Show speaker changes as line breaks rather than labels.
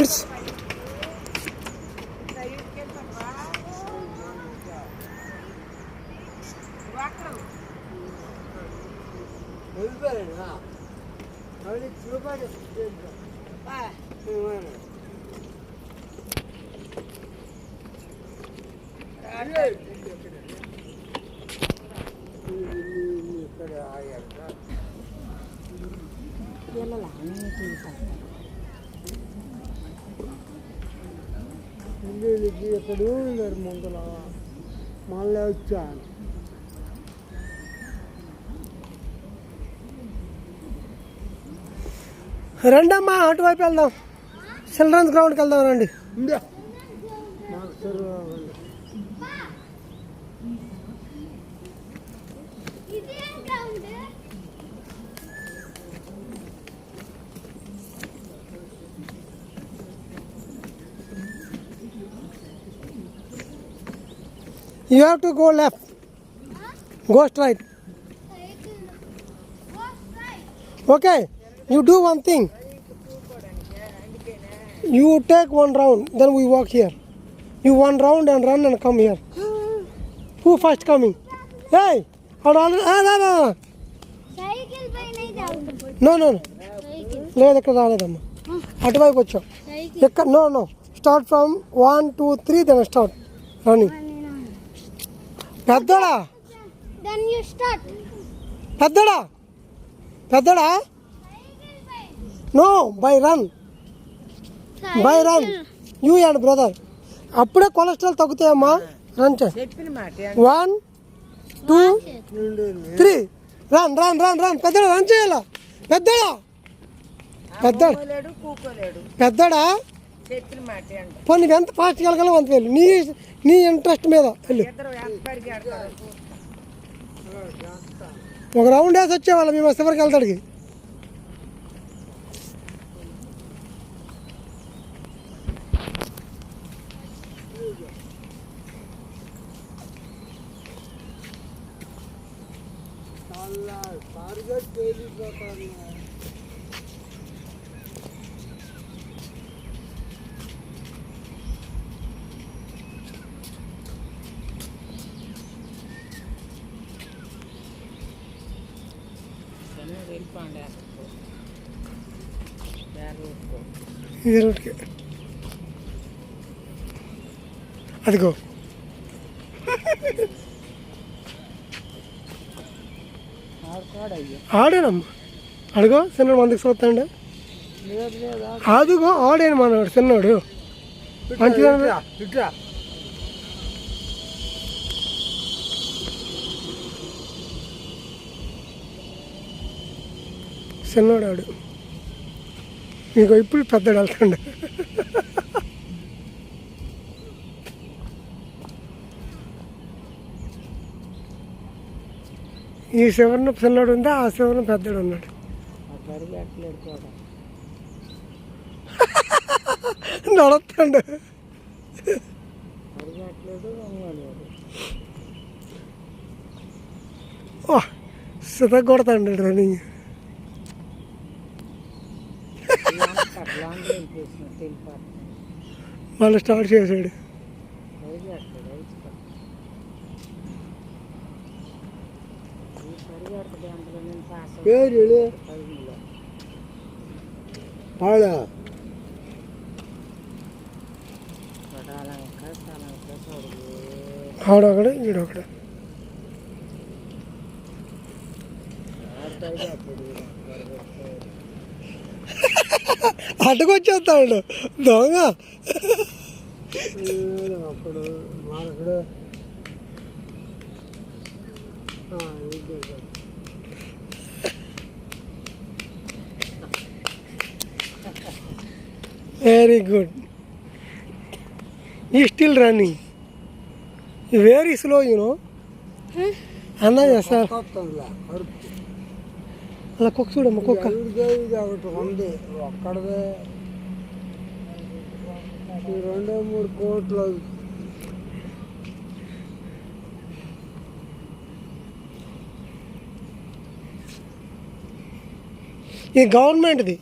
minutes. ఎక్కడో ఉన్నారు ముందర మళ్ళీ వచ్చాను. రండమ్మా అటువైపు వెళ్దాం, చిల్డ్రన్స్ గ్రౌండ్కి వెళ్దాం రండి. You have to go left. Go straight. Okay. You do one thing. You take one round, then we walk here. You one round and run and come here. Who first coming? Hey! No. లేదు ఇక్కడ రాలేదమ్మా, అటువైపు వచ్చాం. ఇక్కడ no start from 1 2 3 then start running. పెద్దడా no by run you and brother. అప్పుడే cholesterol తగ్గుతాయమ్మా. Run 1 2 3 run. పెద్దడా run చేయాలా? పెద్దడా పోనీ ఎంత ఫాస్ట్గా వెళ్ళగలవు అంత వెళ్ళు. నీ ఇంట్రెస్ట్ మీద వెళ్ళు. ఒక రౌండ్ వేసి వచ్చేవాళ్ళ మేము చివరికి వెళ్తాడికి. అదిగో ఆడేనమ్మా. అడుగో చిన్నోడు మందికి చూస్తాండి. అదిగో ఆడేను మనవాడు చిన్నోడు మంచిగా. చిన్నోడు ఆడు మీకు ఇప్పుడు పెద్దడు వెళ్తాడు. ఈ శివరణ చిన్నోడు ఉంది, ఆ శివరణ పెద్దడు ఉన్నాడు. నడుస్తాడు. సిత కొడతాడు రన్నింగ్. మళ్ళీ స్టార్ట్ చేశాడు. ఆడొకడు ఈడొకడు. అటుకొచ్చేస్తాడు దొంగ. అప్పుడు మనకుడు వెరీ గుడ్. ఈ still running very slow you know అన్నా చేస్తారు. అలా కుక్క చూడమ్మా, కుక్క ఒకటి ఒక్కడదే 2-3 కోట్లు. ఈ గవర్నమెంట్ది